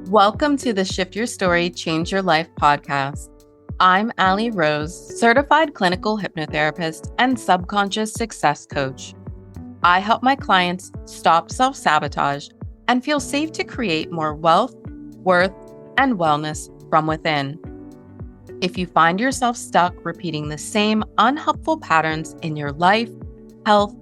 Welcome to the Shift Your Story, Change Your Life podcast. I'm Allie Rose, certified clinical hypnotherapist and subconscious success coach. I help my clients stop self-sabotage and feel safe to create more wealth, worth, and wellness from within. If you find yourself stuck repeating the same unhelpful patterns in your life, health,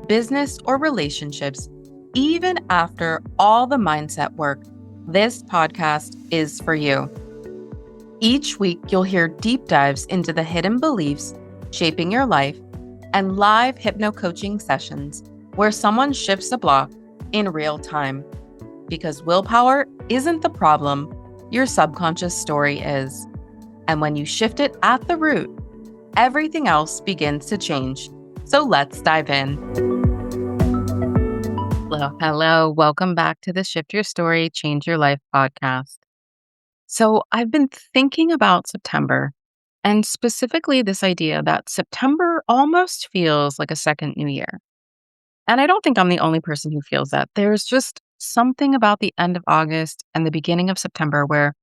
business, or relationships, even after all the mindset work, this podcast is for you. Each week, you'll hear deep dives into the hidden beliefs shaping your life and live hypno coaching sessions where someone shifts a block in real time. Because willpower isn't the problem, your subconscious story is. And when you shift it at the root, everything else begins to change. So let's dive in. Hello. Welcome back to the Shift Your Story, Change Your Life podcast. So I've been thinking about September and specifically this idea that September almost feels like a second new year. And I don't think I'm the only person who feels that. There's just something about the end of August and the beginning of September where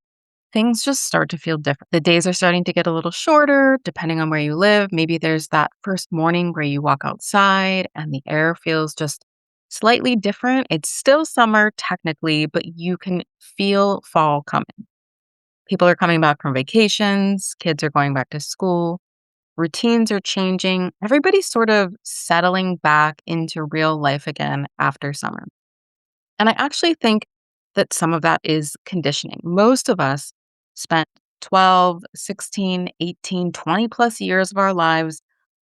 things just start to feel different. The days are starting to get a little shorter, depending on where you live. Maybe there's that first morning where you walk outside and the air feels just slightly different. It's still summer technically, but you can feel fall coming. People are coming back from vacations, kids are going back to school, routines are changing. Everybody's sort of settling back into real life again after summer. And I actually think that some of that is conditioning. Most of us spent 12, 16, 18, 20 plus years of our lives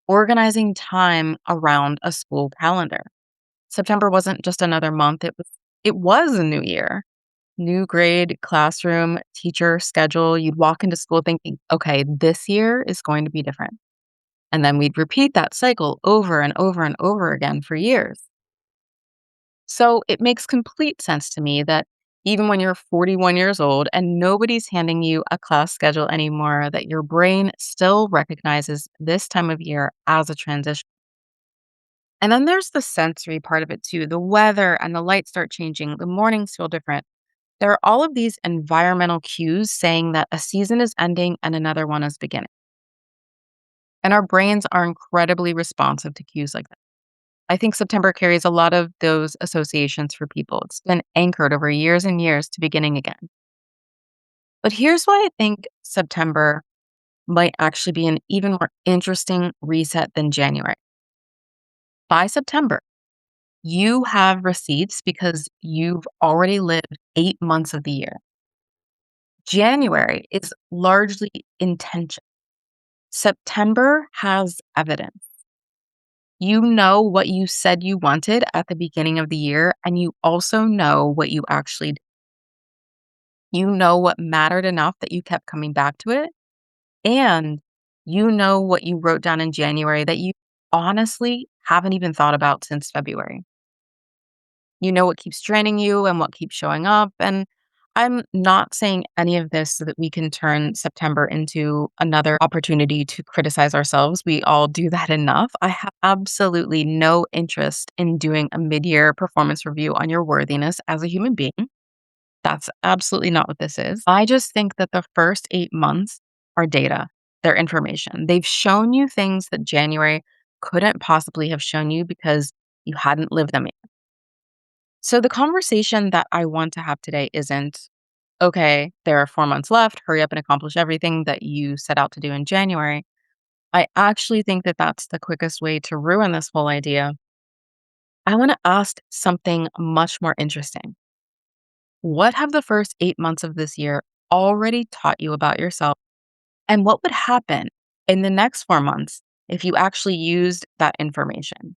organizing time around a school calendar. September wasn't just another month, it was a new year. New grade, classroom, teacher, schedule. You'd walk into school thinking, okay, this year is going to be different. And then we'd repeat that cycle over and over and over again for years. So it makes complete sense to me that even when you're 41 years old and nobody's handing you a class schedule anymore, that your brain still recognizes this time of year as a transition. And then there's the sensory part of it too. The weather and the lights start changing. The mornings feel different. There are all of these environmental cues saying that a season is ending and another one is beginning. And our brains are incredibly responsive to cues like that. I think September carries a lot of those associations for people. It's been anchored over years and years to beginning again. But here's why I think September might actually be an even more interesting reset than January. By September, you have receipts because you've already lived 8 months of the year. January is largely intention. September has evidence. You know what you said you wanted at the beginning of the year, and you also know what you actually did. You know what mattered enough that you kept coming back to it, and you know what you wrote down in January that you honestly haven't even thought about since February. You know what keeps draining you and what keeps showing up. And I'm not saying any of this so that we can turn September into another opportunity to criticize ourselves. We all do that enough. I have absolutely no interest in doing a mid-year performance review on your worthiness as a human being. That's absolutely not what this is. I just think that the first 8 months are data, they're information. They've shown you things that January couldn't possibly have shown you because you hadn't lived them yet. So the conversation that I want to have today isn't, okay, there are 4 months left, hurry up and accomplish everything that you set out to do in January. I actually think that that's the quickest way to ruin this whole idea. I want to ask something much more interesting. What have the first 8 months of this year already taught you about yourself? And what would happen in the next 4 months if you actually used that information?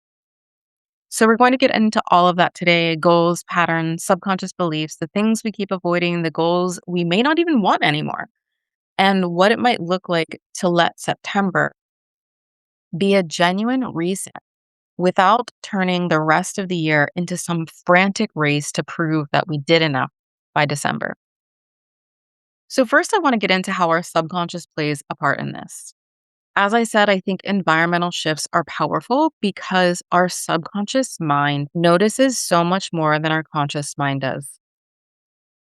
So we're going to get into all of that today: goals, patterns, subconscious beliefs, the things we keep avoiding, the goals we may not even want anymore, and what it might look like to let September be a genuine reset without turning the rest of the year into some frantic race to prove that we did enough by December. So, first, I want to get into how our subconscious plays a part in this. As I said, I think environmental shifts are powerful because our subconscious mind notices so much more than our conscious mind does.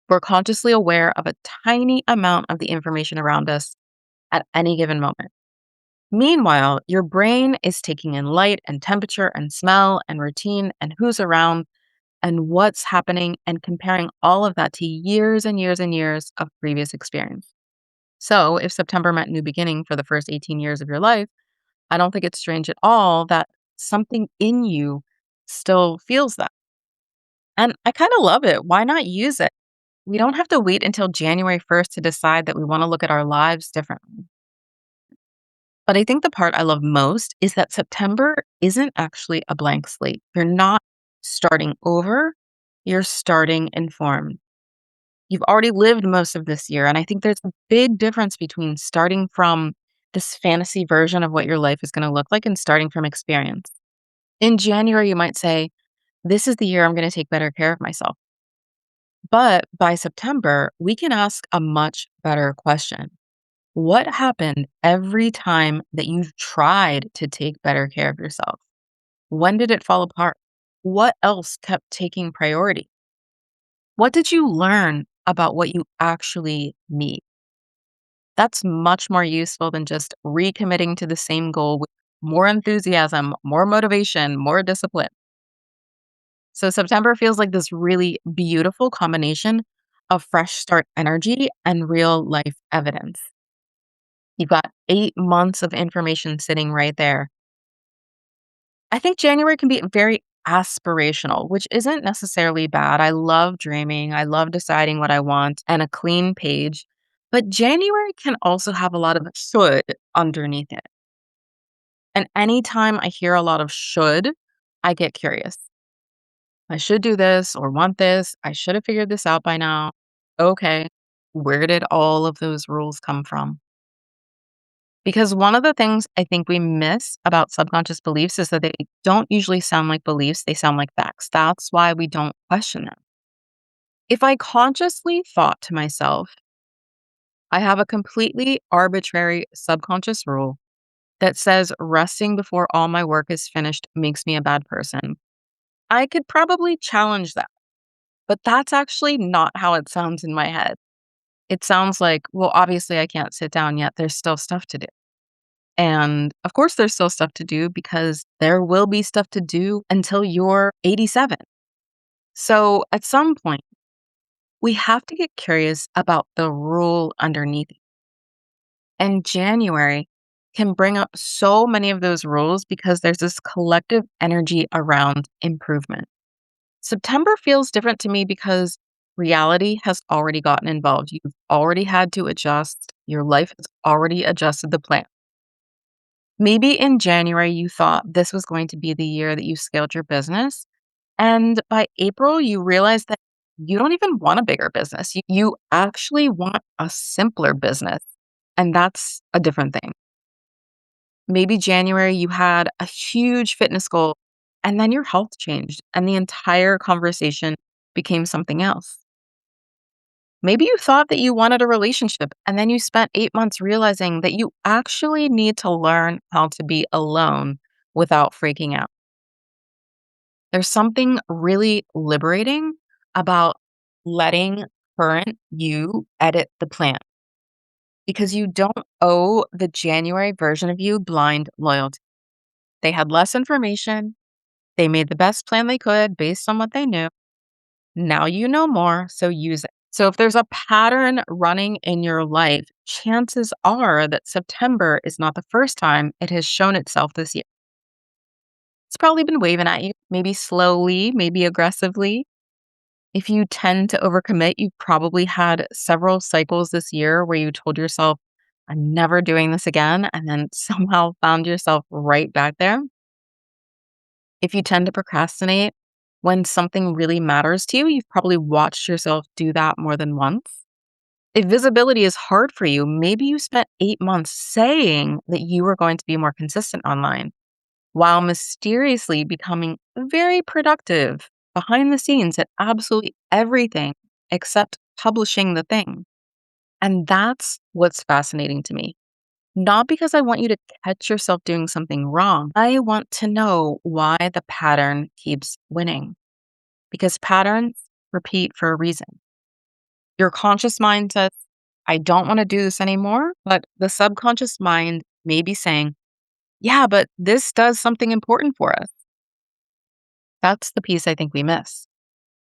We're consciously aware of a tiny amount of the information around us at any given moment. Meanwhile, your brain is taking in light and temperature and smell and routine and who's around and what's happening and comparing all of that to years and years and years of previous experience. So, if September meant new beginning for the first 18 years of your life, I don't think it's strange at all that something in you still feels that. And I kind of love it. Why not use it? We don't have to wait until January 1st to decide that we want to look at our lives differently. But I think the part I love most is that September isn't actually a blank slate. You're not starting over, you're starting informed. You've already lived most of this year. And I think there's a big difference between starting from this fantasy version of what your life is going to look like and starting from experience. In January, you might say, this is the year I'm going to take better care of myself. But by September, we can ask a much better question. What happened every time that you tried to take better care of yourself? When did it fall apart? What else kept taking priority? What did you learn about what you actually need? That's much more useful than just recommitting to the same goal with more enthusiasm, more motivation, more discipline. So September feels like this really beautiful combination of fresh start energy and real life evidence. You've got 8 months of information sitting right there. I think January can be very aspirational, which isn't necessarily bad. I love dreaming. I love deciding what I want and a clean page. But January can also have a lot of should underneath it. And anytime I hear a lot of should, I get curious. I should do this or want this. I should have figured this out by now. Okay, where did all of those rules come from? Because one of the things I think we miss about subconscious beliefs is that they don't usually sound like beliefs, they sound like facts. That's why we don't question them. If I consciously thought to myself, I have a completely arbitrary subconscious rule that says resting before all my work is finished makes me a bad person, I could probably challenge that. But that's actually not how it sounds in my head. It sounds like, well, obviously I can't sit down yet. There's still stuff to do. And of course, there's still stuff to do because there will be stuff to do until you're 87. So at some point, we have to get curious about the rule underneath it. And January can bring up so many of those rules because there's this collective energy around improvement. September feels different to me because reality has already gotten involved. You've already had to adjust. Your life has already adjusted the plan. Maybe in January, you thought this was going to be the year that you scaled your business. And by April, you realized that you don't even want a bigger business. You actually want a simpler business. And that's a different thing. Maybe January, you had a huge fitness goal and then your health changed and the entire conversation became something else. Maybe you thought that you wanted a relationship and then you spent 8 months realizing that you actually need to learn how to be alone without freaking out. There's something really liberating about letting current you edit the plan because you don't owe the January version of you blind loyalty. They had less information. They made the best plan they could based on what they knew. Now you know more, so use it. So if there's a pattern running in your life, chances are that September is not the first time it has shown itself this year. It's probably been waving at you, maybe slowly, maybe aggressively. If you tend to overcommit, you've probably had several cycles this year where you told yourself, I'm never doing this again, and then somehow found yourself right back there. If you tend to procrastinate when something really matters to you, you've probably watched yourself do that more than once. If visibility is hard for you, maybe you spent 8 months saying that you were going to be more consistent online while mysteriously becoming very productive behind the scenes at absolutely everything except publishing the thing. And that's what's fascinating to me. Not because I want you to catch yourself doing something wrong. I want to know why the pattern keeps winning. Because patterns repeat for a reason. Your conscious mind says, I don't want to do this anymore. But the subconscious mind may be saying, yeah, but this does something important for us. That's the piece I think we miss.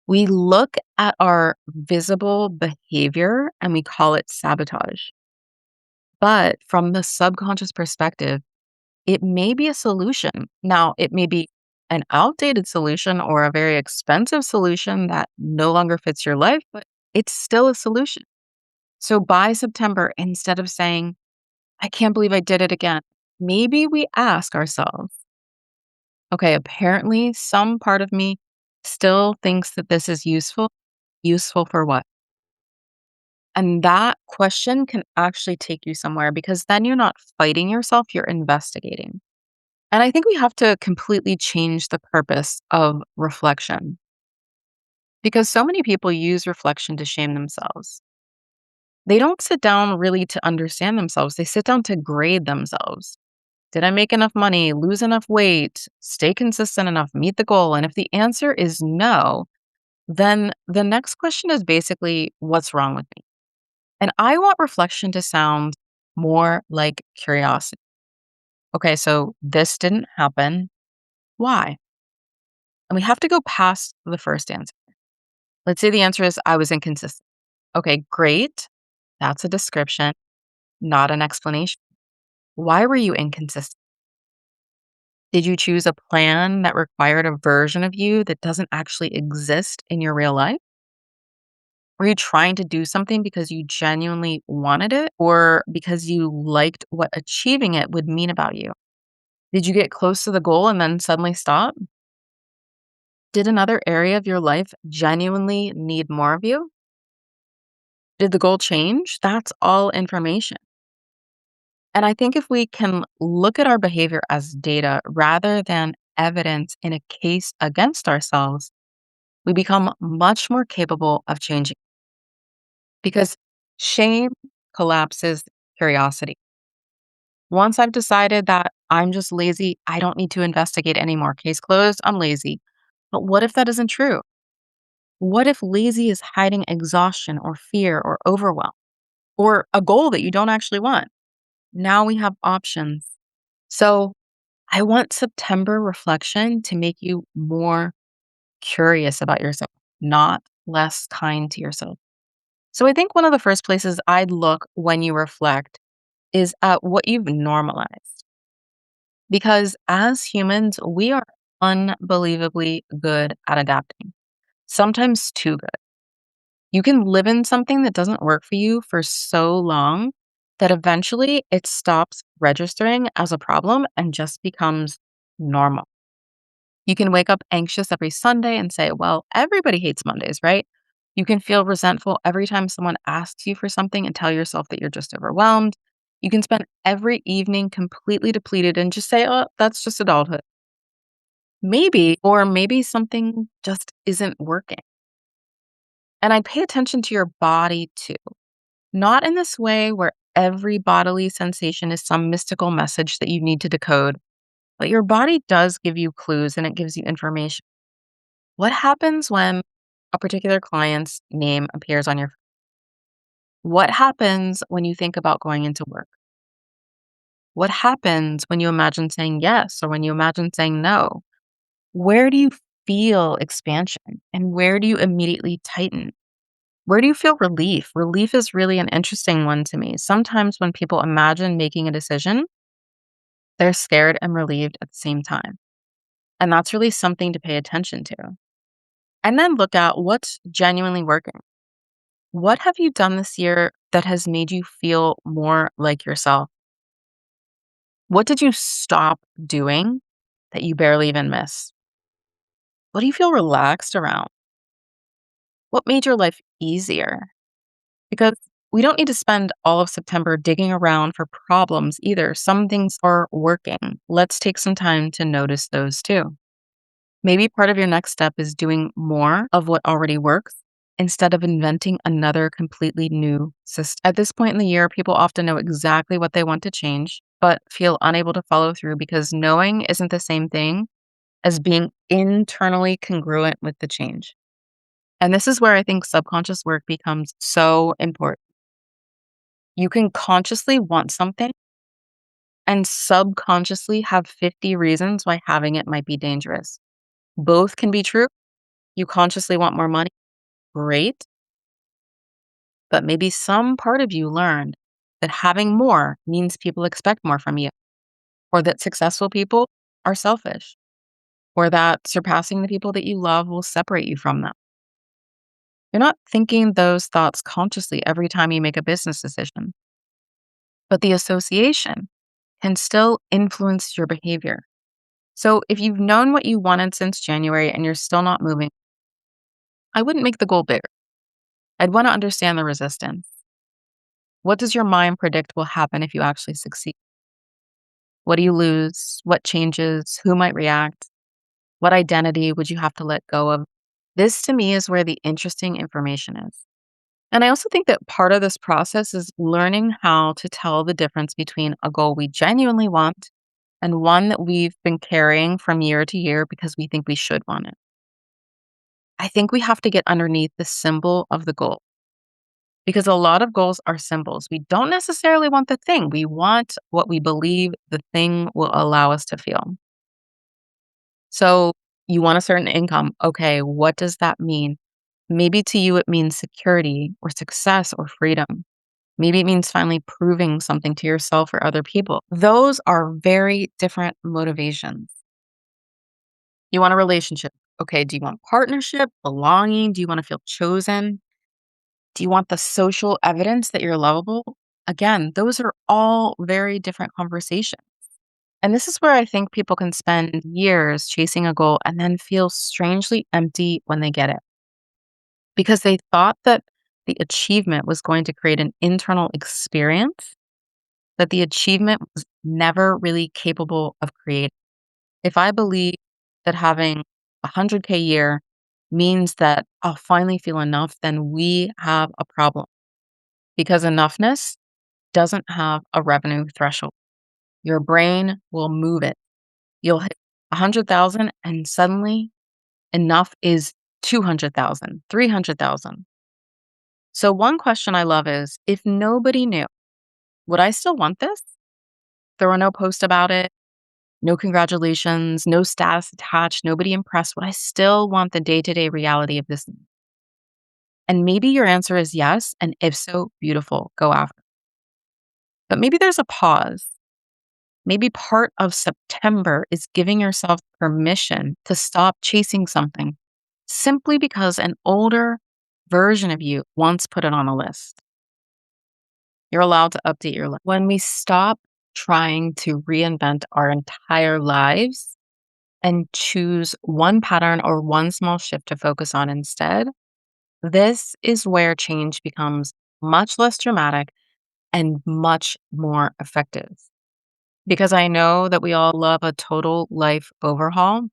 We look at our visible behavior and we call it sabotage. But from the subconscious perspective, it may be a solution. Now, it may be an outdated solution or a very expensive solution that no longer fits your life, but it's still a solution. So by September, instead of saying, I can't believe I did it again, maybe we ask ourselves, okay, apparently some part of me still thinks that this is useful. Useful for what? And that question can actually take you somewhere because then you're not fighting yourself, you're investigating. And I think we have to completely change the purpose of reflection because so many people use reflection to shame themselves. They don't sit down really to understand themselves, they sit down to grade themselves. Did I make enough money, lose enough weight, stay consistent enough, meet the goal? And if the answer is no, then the next question is basically, what's wrong with me? And I want reflection to sound more like curiosity. Okay, so this didn't happen. Why? And we have to go past the first answer. Let's say the answer is I was inconsistent. Okay, great. That's a description, not an explanation. Why were you inconsistent? Did you choose a plan that required a version of you that doesn't actually exist in your real life? Were you trying to do something because you genuinely wanted it or because you liked what achieving it would mean about you? Did you get close to the goal and then suddenly stop? Did another area of your life genuinely need more of you? Did the goal change? That's all information. And I think if we can look at our behavior as data rather than evidence in a case against ourselves, we become much more capable of changing because shame collapses curiosity. Once I've decided that I'm just lazy, I don't need to investigate anymore. Case closed, I'm lazy. But what if that isn't true? What if lazy is hiding exhaustion or fear or overwhelm or a goal that you don't actually want? Now we have options. So I want September reflection to make you more curious about yourself, not less kind to yourself. So I think one of the first places I'd look when you reflect is at what you've normalized. Because as humans, we are unbelievably good at adapting, sometimes too good. You can live in something that doesn't work for you for so long that eventually it stops registering as a problem and just becomes normal. You can wake up anxious every Sunday and say, well, everybody hates Mondays, right? You can feel resentful every time someone asks you for something and tell yourself that you're just overwhelmed. You can spend every evening completely depleted and just say, oh, that's just adulthood. Maybe, or maybe something just isn't working. And I'd pay attention to your body too, not in this way where every bodily sensation is some mystical message that you need to decode, but your body does give you clues and it gives you information. What happens when a particular client's name appears on your phone? What happens when you think about going into work? What happens when you imagine saying yes or when you imagine saying no? Where do you feel expansion and where do you immediately tighten? Where do you feel relief? Relief is really an interesting one to me. Sometimes when people imagine making a decision, they're scared and relieved at the same time. And that's really something to pay attention to. And then look at what's genuinely working. What have you done this year that has made you feel more like yourself? What did you stop doing that you barely even miss? What do you feel relaxed around? What made your life easier? Because we don't need to spend all of September digging around for problems either. Some things are working. Let's take some time to notice those too. Maybe part of your next step is doing more of what already works instead of inventing another completely new system. At this point in the year, people often know exactly what they want to change, but feel unable to follow through because knowing isn't the same thing as being internally congruent with the change. And this is where I think subconscious work becomes so important. You can consciously want something and subconsciously have 50 reasons why having it might be dangerous. Both can be true. You consciously want more money. Great. But maybe some part of you learned that having more means people expect more from you, or that successful people are selfish, or that surpassing the people that you love will separate you from them. You're not thinking those thoughts consciously every time you make a business decision, but the association can still influence your behavior. So if you've known what you wanted since January and you're still not moving, I wouldn't make the goal bigger. I'd want to understand the resistance. What does your mind predict will happen if you actually succeed? What do you lose? What changes? Who might react? What identity would you have to let go of? This to me is where the interesting information is. And I also think that part of this process is learning how to tell the difference between a goal we genuinely want and one that we've been carrying from year to year because we think we should want it. I think we have to get underneath the symbol of the goal because a lot of goals are symbols. We don't necessarily want the thing, we want what we believe the thing will allow us to feel. So you want a certain income. Okay, what does that mean? Maybe to you, it means security or success or freedom. Maybe it means finally proving something to yourself or other people. Those are very different motivations. You want a relationship. Okay, do you want partnership, belonging? Do you want to feel chosen? Do you want the social evidence that you're lovable? Again, those are all very different conversations. And this is where I think people can spend years chasing a goal and then feel strangely empty when they get it because they thought that the achievement was going to create an internal experience that the achievement was never really capable of creating. If I believe that having 100K a year means that I'll finally feel enough, then we have a problem because enoughness doesn't have a revenue threshold. Your brain will move it. You'll hit 100,000 and suddenly enough is 200,000, 300,000. So one question I love is if nobody knew, would I still want this? There were no posts about it, no congratulations, no status attached, nobody impressed. Would I still want the day-to-day reality of this? And maybe your answer is yes. And if so, beautiful, go after it. But maybe there's a pause. Maybe part of September is giving yourself permission to stop chasing something simply because an older version of you once put it on a list. You're allowed to update your life. When we stop trying to reinvent our entire lives and choose one pattern or one small shift to focus on instead, this is where change becomes much less dramatic and much more effective. Because I know that we all love a total life overhaul.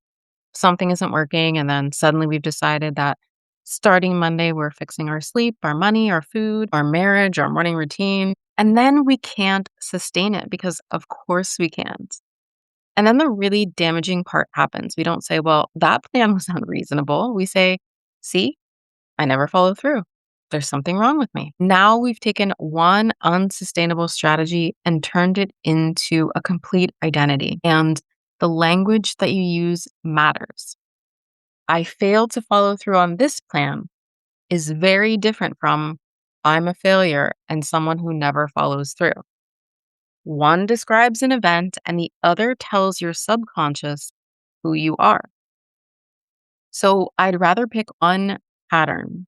Something isn't working, and then suddenly we've decided that starting Monday, we're fixing our sleep, our money, our food, our marriage, our morning routine. And then we can't sustain it because, of course, we can't. And then the really damaging part happens. We don't say, well, that plan was unreasonable. We say, see, I never followed through. There's something wrong with me. Now we've taken one unsustainable strategy and turned it into a complete identity. And the language that you use matters. I failed to follow through on this plan is very different from I'm a failure and someone who never follows through. One describes an event and the other tells your subconscious who you are. So I'd rather pick one pattern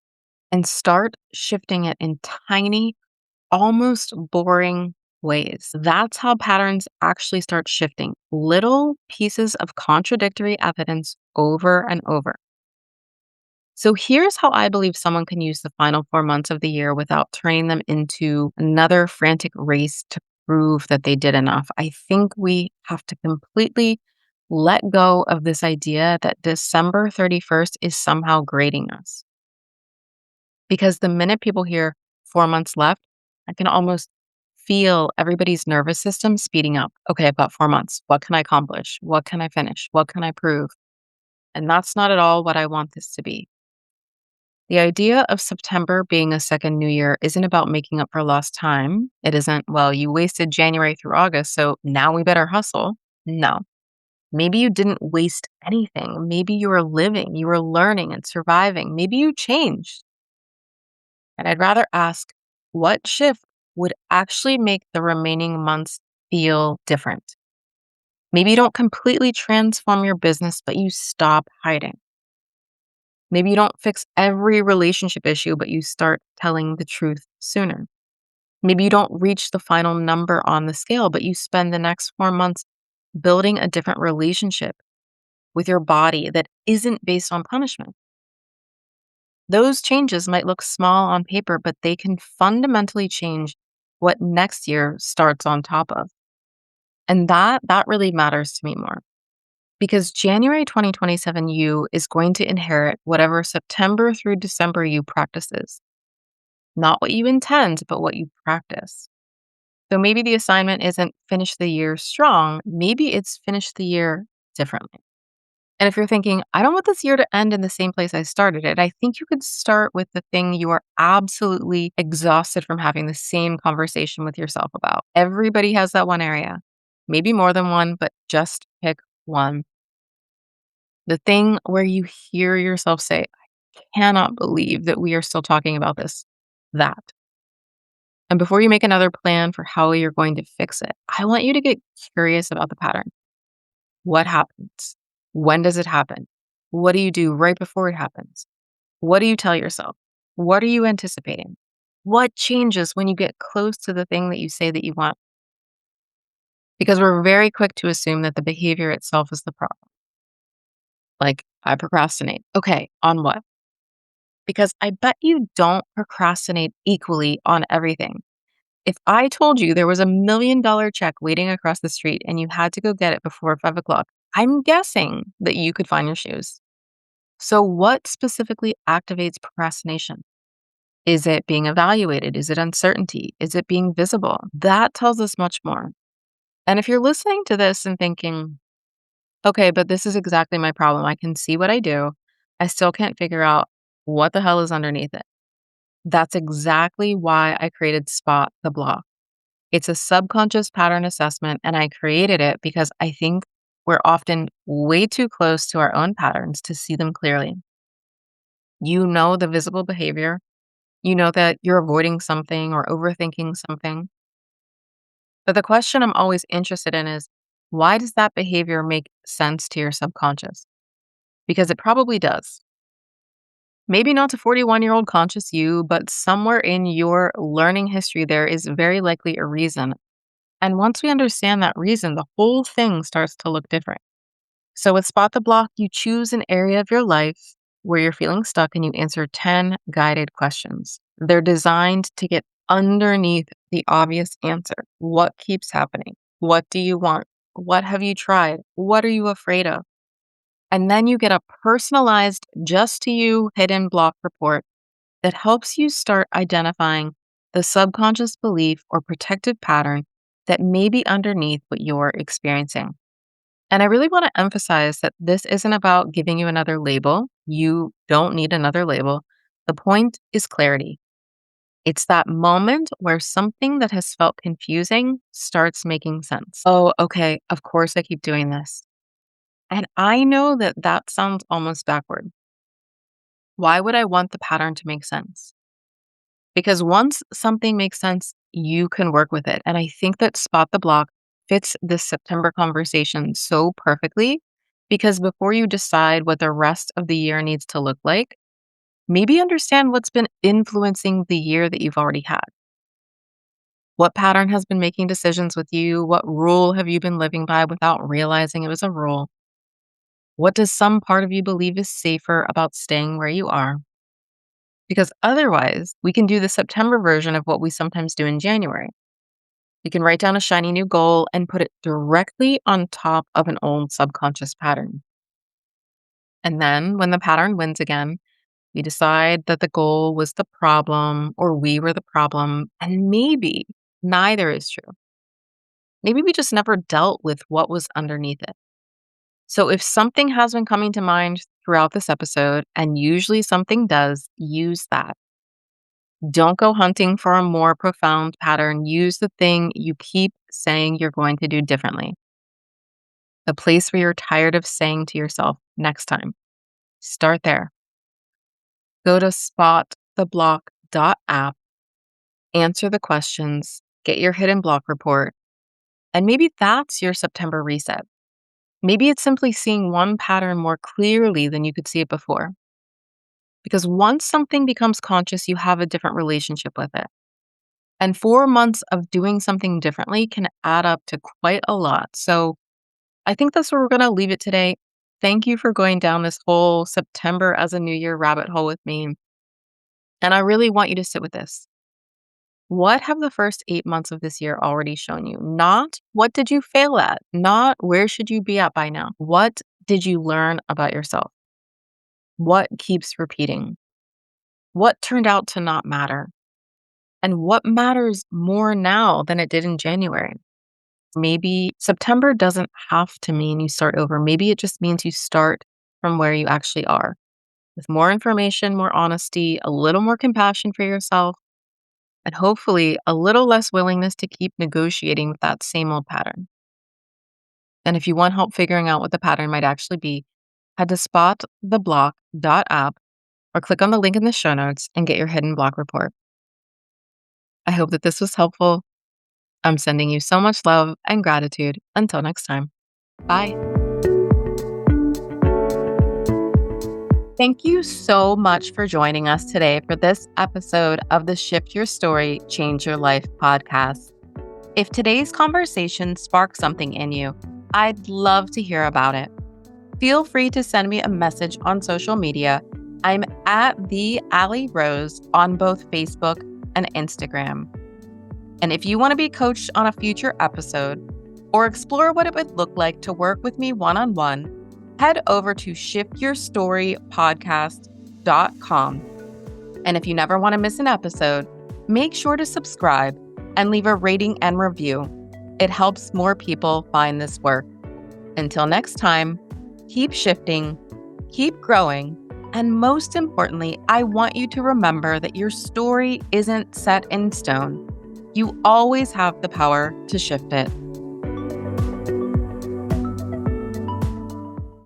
and start shifting it in tiny, almost boring ways. That's how patterns actually start shifting little pieces of contradictory evidence over and over. So here's how I believe someone can use the final 4 months of the year without turning them into another frantic race to prove that they did enough. I think we have to completely let go of this idea that December 31st is somehow grading us. Because the minute people hear 4 months left, I can almost feel everybody's nervous system speeding up. Okay, I've got 4 months. What can I accomplish? What can I finish? What can I prove? And that's not at all what I want this to be. The idea of September being a second new year isn't about making up for lost time. It isn't, well, you wasted January through August, so now we better hustle. No. Maybe you didn't waste anything. Maybe you were living, you were learning and surviving. Maybe you changed. And I'd rather ask, what shift would actually make the remaining months feel different? Maybe you don't completely transform your business, but you stop hiding. Maybe you don't fix every relationship issue, but you start telling the truth sooner. Maybe you don't reach the final number on the scale, but you spend the next 4 months building a different relationship with your body that isn't based on punishment. Those changes might look small on paper, but they can fundamentally change what next year starts on top of. And that really matters to me more because January 2027 you is going to inherit whatever September through December you practices. Not what you intend, but what you practice. So maybe the assignment isn't finish the year strong, maybe it's finish the year differently. And if you're thinking, I don't want this year to end in the same place I started it, I think you could start with the thing you are absolutely exhausted from having the same conversation with yourself about. Everybody has that one area, maybe more than one, but just pick one. The thing where you hear yourself say, I cannot believe that we are still talking about this, that. And before you make another plan for how you're going to fix it, I want you to get curious about the pattern. What happens? When does it happen? What do you do right before it happens? What do you tell yourself? What are you anticipating? What changes when you get close to the thing that you say that you want? Because we're very quick to assume that the behavior itself is the problem. Like, I procrastinate. Okay, on what? Because I bet you don't procrastinate equally on everything. If I told you there was $1 million check waiting across the street and you had to go get it before 5 o'clock, I'm guessing that you could find your shoes. So, what specifically activates procrastination? Is it being evaluated? Is it uncertainty? Is it being visible? That tells us much more. And if you're listening to this and thinking, okay, but this is exactly my problem, I can see what I do, I still can't figure out what the hell is underneath it. That's exactly why I created Spot the Block. It's a subconscious pattern assessment, and I created it because I think we're often way too close to our own patterns to see them clearly. You know the visible behavior, you know that you're avoiding something or overthinking something. But the question I'm always interested in is, why does that behavior make sense to your subconscious? Because it probably does. Maybe not to 41-year-old conscious you, but somewhere in your learning history, there is very likely a reason. And once we understand that reason, the whole thing starts to look different. So with Spot the Block, you choose an area of your life where you're feeling stuck and you answer 10 guided questions. They're designed to get underneath the obvious answer. What keeps happening? What do you want? What have you tried? What are you afraid of? And then you get a personalized, just to you hidden block report that helps you start identifying the subconscious belief or protective pattern that may be underneath what you're experiencing. And I really want to emphasize that this isn't about giving you another label. You don't need another label. The point is clarity. It's that moment where something that has felt confusing starts making sense. Oh, okay. Of course, I keep doing this. And I know that that sounds almost backward. Why would I want the pattern to make sense? Because once something makes sense, you can work with it. And I think that Spot the Block fits this September conversation so perfectly because before you decide what the rest of the year needs to look like, maybe understand what's been influencing the year that you've already had. What pattern has been making decisions with you? What rule have you been living by without realizing it was a rule? What does some part of you believe is safer about staying where you are? Because otherwise, we can do the September version of what we sometimes do in January. You can write down a shiny new goal and put it directly on top of an old subconscious pattern. And then when the pattern wins again, we decide that the goal was the problem or we were the problem. And maybe neither is true. Maybe we just never dealt with what was underneath it. So if something has been coming to mind throughout this episode, and usually something does, use that. Don't go hunting for a more profound pattern. Use the thing you keep saying you're going to do differently. The place where you're tired of saying to yourself, next time. Start there. Go to spottheblock.app, answer the questions, get your hidden block report, and maybe that's your September reset. Maybe it's simply seeing one pattern more clearly than you could see it before. Because once something becomes conscious, you have a different relationship with it. And 4 months of doing something differently can add up to quite a lot. So I think that's where we're going to leave it today. Thank you for going down this whole September as a New Year rabbit hole with me. And I really want you to sit with this. What have the first 8 months of this year already shown you? Not what did you fail at? Not where should you be at by now? What did you learn about yourself? What keeps repeating? What turned out to not matter? And what matters more now than it did in January? Maybe September doesn't have to mean you start over. Maybe it just means you start from where you actually are with more information, more honesty, a little more compassion for yourself, and hopefully a little less willingness to keep negotiating with that same old pattern. And if you want help figuring out what the pattern might actually be, head to spottheblock.app or click on the link in the show notes and get your hidden block report. I hope that this was helpful. I'm sending you so much love and gratitude. Until next time. Bye. Thank you so much for joining us today for this episode of the Shift Your Story, Change Your Life podcast. If today's conversation sparked something in you, I'd love to hear about it. Feel free to send me a message on social media. I'm at the Allie Rose on both Facebook and Instagram. And if you want to be coached on a future episode or explore what it would look like to work with me one-on-one, head over to shiftyourstorypodcast.com. And if you never want to miss an episode, make sure to subscribe and leave a rating and review. It helps more people find this work. Until next time, keep shifting, keep growing, and most importantly, I want you to remember that your story isn't set in stone. You always have the power to shift it.